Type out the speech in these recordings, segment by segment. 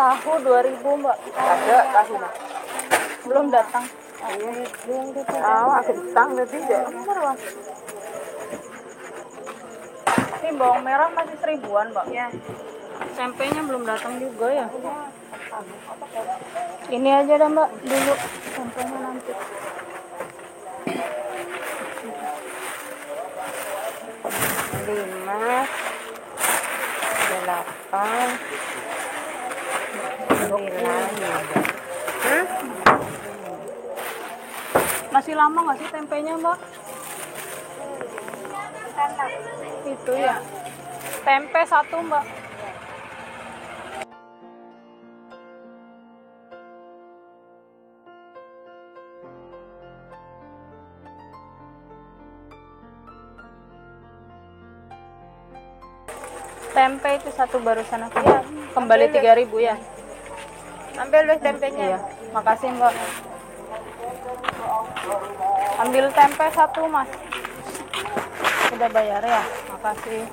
Tahu 2000 Mbak. Ada tahu mah. Belum datang. Kentang tadi deh. Ini bawang merah masih 1000-an Mbak. Ya. Tempenya belum datang juga ya. Ini aja dah Mbak dulu. Tempenya nanti. Lima, 8, 9. Masih lama nggak sih tempenya Mbak? Itu ya. Tempe 1 Mbak. Tempe itu 1 barusan aku ya. Kembali 3.000 ya. Ambil deh tempenya. Iya. Makasih Mbak. Ambil tempe 1 Mas. Udah bayar ya. Makasih.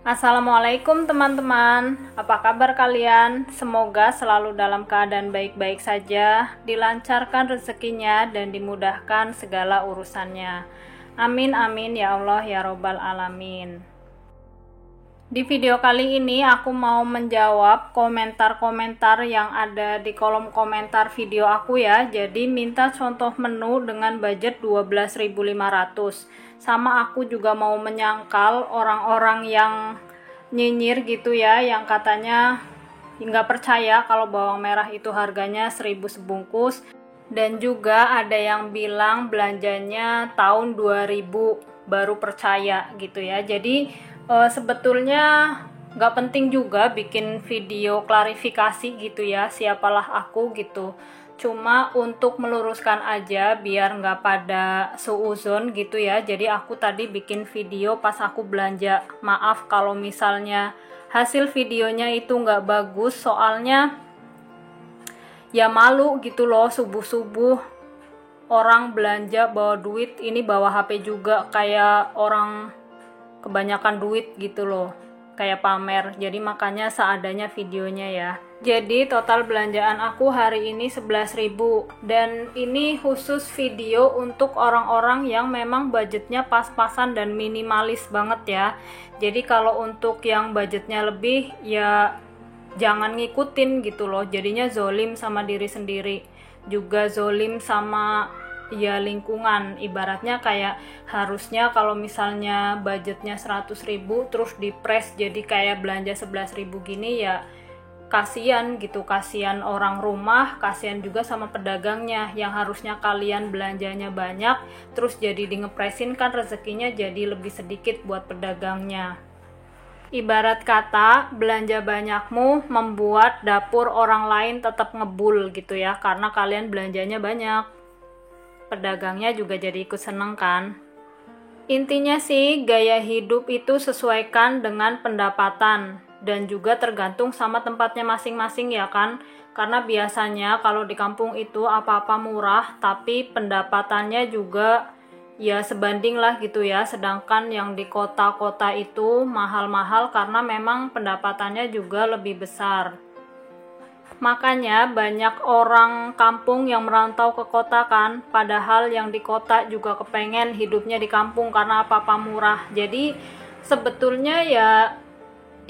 Assalamualaikum teman-teman, apa kabar kalian? Semoga selalu dalam keadaan baik-baik saja, dilancarkan rezekinya dan dimudahkan segala urusannya. Amin amin ya Allah ya Robbal Alamin. Di video kali ini aku mau menjawab komentar-komentar yang ada di kolom komentar video aku ya. Jadi minta contoh menu dengan budget 12.500. Sama aku juga mau menyangkal orang-orang yang nyinyir gitu ya, yang katanya nggak percaya kalau bawang merah itu harganya 1.000 sebungkus. Dan juga ada yang bilang belanjanya tahun 2000 baru percaya gitu ya. Jadi sebetulnya nggak penting juga bikin video klarifikasi gitu ya, siapalah aku gitu. Cuma untuk meluruskan aja biar nggak pada suuzon gitu ya. Jadi aku tadi bikin video pas aku belanja. Maaf kalau misalnya hasil videonya itu nggak bagus, soalnya ya malu gitu loh, subuh-subuh orang belanja bawa duit, ini bawa HP juga kayak orang kebanyakan duit gitu loh, kayak pamer. Jadi makanya seadanya videonya ya. Jadi total belanjaan aku hari ini 11.000, dan ini khusus video untuk orang-orang yang memang budgetnya pas-pasan dan minimalis banget ya. Jadi kalau untuk yang budgetnya lebih ya jangan ngikutin gitu loh, jadinya zolim sama diri sendiri, juga zolim sama ya lingkungan. Ibaratnya kayak harusnya kalau misalnya budgetnya 100.000 terus dipres jadi kayak belanja 11.000 gini ya, kasihan gitu, kasihan orang rumah, kasihan juga sama pedagangnya yang harusnya kalian belanjanya banyak terus jadi di ngepresin, kan rezekinya jadi lebih sedikit buat pedagangnya. Ibarat kata belanja banyakmu membuat dapur orang lain tetap ngebul gitu ya, karena kalian belanjanya banyak. Pedagangnya juga jadi ikut seneng kan. Intinya sih gaya hidup itu sesuaikan dengan pendapatan dan juga tergantung sama tempatnya masing-masing ya kan. Karena biasanya kalau di kampung itu apa-apa murah tapi pendapatannya juga ya sebanding lah gitu ya. Sedangkan yang di kota-kota itu mahal-mahal karena memang pendapatannya juga lebih besar. Makanya banyak orang kampung yang merantau ke kota kan, padahal yang di kota juga kepengen hidupnya di kampung karena apa-apa murah. Jadi sebetulnya ya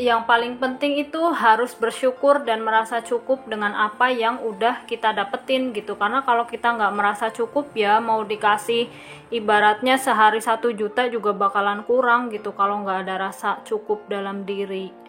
yang paling penting itu harus bersyukur dan merasa cukup dengan apa yang udah kita dapetin gitu. Karena kalau kita nggak merasa cukup ya mau dikasih ibaratnya sehari 1 juta juga bakalan kurang gitu kalau nggak ada rasa cukup dalam diri.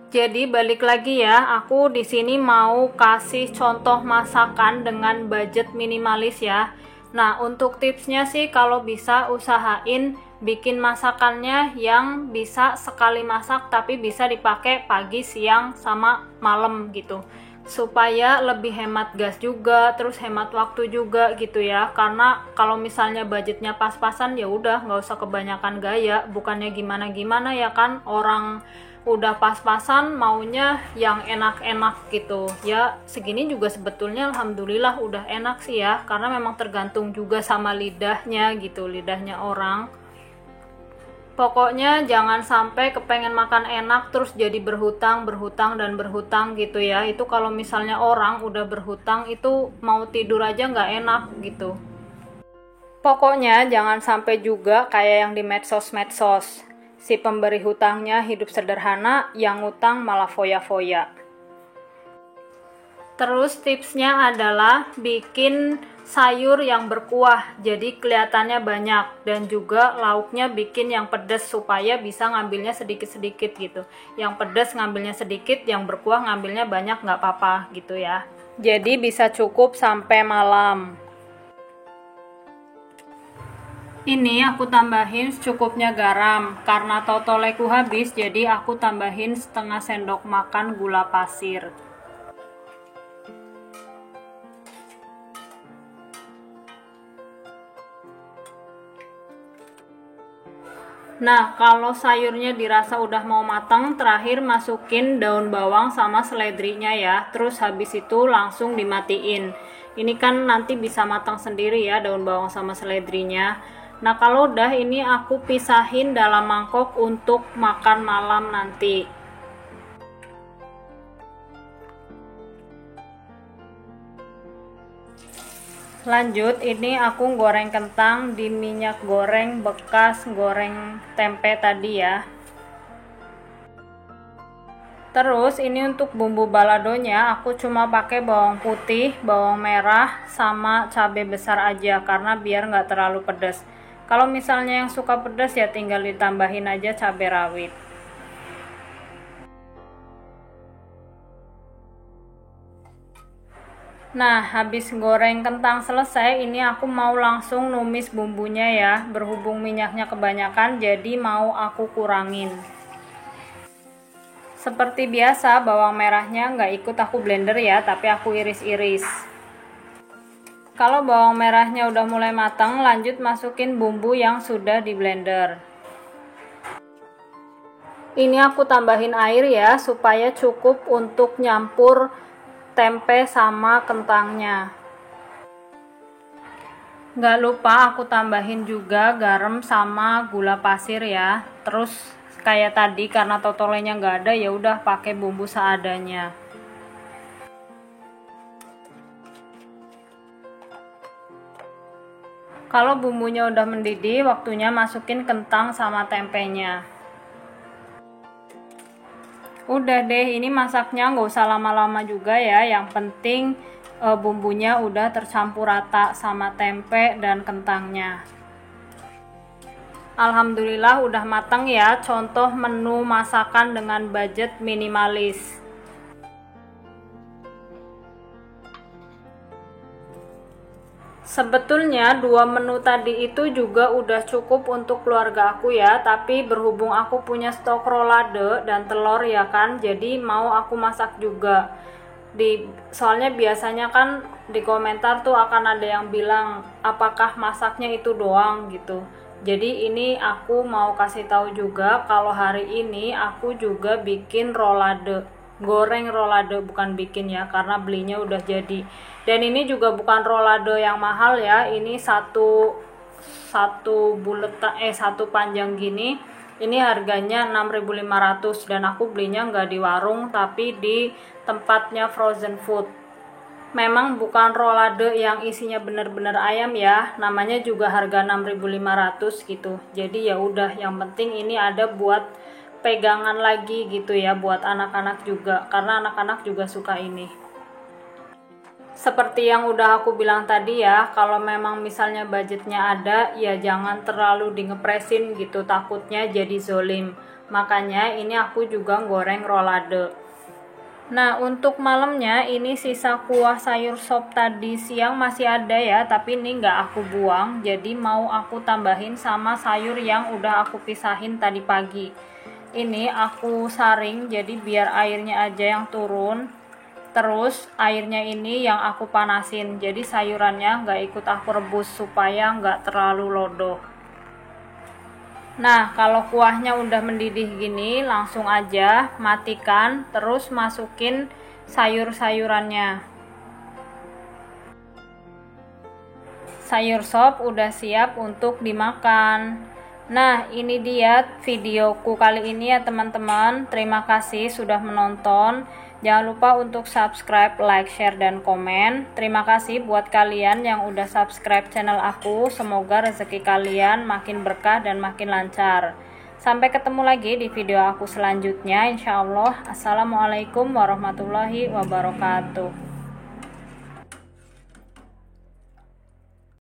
Jadi balik lagi ya, aku di sini mau kasih contoh masakan dengan budget minimalis ya. Nah, untuk tipsnya sih kalau bisa usahain bikin masakannya yang bisa sekali masak tapi bisa dipakai pagi, siang, sama malam gitu. Supaya lebih hemat gas juga, terus hemat waktu juga gitu ya. Karena kalau misalnya budgetnya pas-pasan ya udah nggak usah kebanyakan gaya, bukannya gimana-gimana ya kan, orang udah pas-pasan maunya yang enak-enak gitu ya. Segini juga sebetulnya alhamdulillah udah enak sih ya, karena memang tergantung juga sama lidahnya gitu, lidahnya orang. Pokoknya jangan sampai kepengen makan enak terus jadi berhutang gitu ya. Itu kalau misalnya orang udah berhutang itu mau tidur aja nggak enak gitu. Pokoknya jangan sampai juga kayak yang di medsos-medsos. Si pemberi hutangnya hidup sederhana, yang ngutang malah foya-foya. Terus tipsnya adalah bikin sayur yang berkuah, jadi kelihatannya banyak, dan juga lauknya bikin yang pedas supaya bisa ngambilnya sedikit-sedikit gitu. Yang pedas ngambilnya sedikit, yang berkuah ngambilnya banyak nggak apa-apa gitu ya. Jadi bisa cukup sampai malam. Ini aku tambahin secukupnya garam, karena totoleku habis jadi aku tambahin setengah sendok makan gula pasir. Nah, kalau sayurnya dirasa udah mau matang, terakhir masukin daun bawang sama seledrinya ya. Terus habis itu langsung dimatiin. Ini kan nanti bisa matang sendiri ya daun bawang sama seledrinya. Nah, kalau udah ini aku pisahin dalam mangkok untuk makan malam nanti. Lanjut, ini aku goreng kentang di minyak goreng bekas goreng tempe tadi ya. Terus ini untuk bumbu baladonya aku cuma pakai bawang putih, bawang merah, sama cabai besar aja karena biar nggak terlalu pedas. Kalau misalnya yang suka pedas ya tinggal ditambahin aja cabai rawit. Nah, habis goreng kentang selesai, ini aku mau langsung numis bumbunya ya. Berhubung minyaknya kebanyakan, jadi mau aku kurangin. Seperti biasa, bawang merahnya nggak ikut aku blender ya, tapi aku iris-iris. Kalau bawang merahnya udah mulai matang, lanjut masukin bumbu yang sudah di blender. Ini aku tambahin air ya, supaya cukup untuk nyampur tempe sama kentangnya. Nggak lupa aku tambahin juga garam sama gula pasir ya. Terus kayak tadi karena totolenya nggak ada ya udah pakai bumbu seadanya. Kalau bumbunya udah mendidih, waktunya masukin kentang sama tempenya. Udah deh, ini masaknya nggak usah lama-lama juga ya. Yang penting bumbunya udah tercampur rata sama tempe dan kentangnya. Alhamdulillah udah matang ya. Contoh menu masakan dengan budget minimalis. Sebetulnya 2 menu tadi itu juga udah cukup untuk keluarga aku ya, tapi berhubung aku punya stok rolade dan telur ya kan, jadi mau aku masak juga. Soalnya biasanya kan di komentar tuh akan ada yang bilang apakah masaknya itu doang gitu. Jadi ini aku mau kasih tahu juga kalau hari ini aku juga bikin rolade. Goreng rolade, bukan bikin ya, karena belinya udah jadi. Dan ini juga bukan rolade yang mahal ya, ini satu panjang gini, ini harganya 6.500 dan aku belinya nggak di warung tapi di tempatnya frozen food. Memang bukan rolade yang isinya bener-bener ayam ya, namanya juga harga 6.500 gitu. Jadi ya udah, yang penting ini ada buat pegangan lagi gitu ya, buat anak-anak juga, karena anak-anak juga suka ini. Seperti yang udah aku bilang tadi ya, kalau memang misalnya budgetnya ada, ya jangan terlalu dingepresin gitu, takutnya jadi zolim. Makanya ini aku juga goreng rolade. Nah, untuk malamnya ini sisa kuah sayur sop tadi siang masih ada ya, tapi ini nggak aku buang, jadi mau aku tambahin sama sayur yang udah aku pisahin tadi pagi. Ini aku saring jadi biar airnya aja yang turun. Terus airnya ini yang aku panasin, jadi sayurannya nggak ikut aku rebus supaya nggak terlalu lodoh. Nah, kalau kuahnya udah mendidih gini, langsung aja matikan, terus masukin sayur-sayurannya. Sayur sop udah siap untuk dimakan. Nah, ini dia videoku kali ini ya teman-teman. Terima kasih sudah menonton. Jangan lupa untuk subscribe, like, share, dan komen. Terima kasih buat kalian yang udah subscribe channel aku. Semoga rezeki kalian makin berkah dan makin lancar. Sampai ketemu lagi di video aku selanjutnya, insya Allah. Assalamualaikum warahmatullahi wabarakatuh.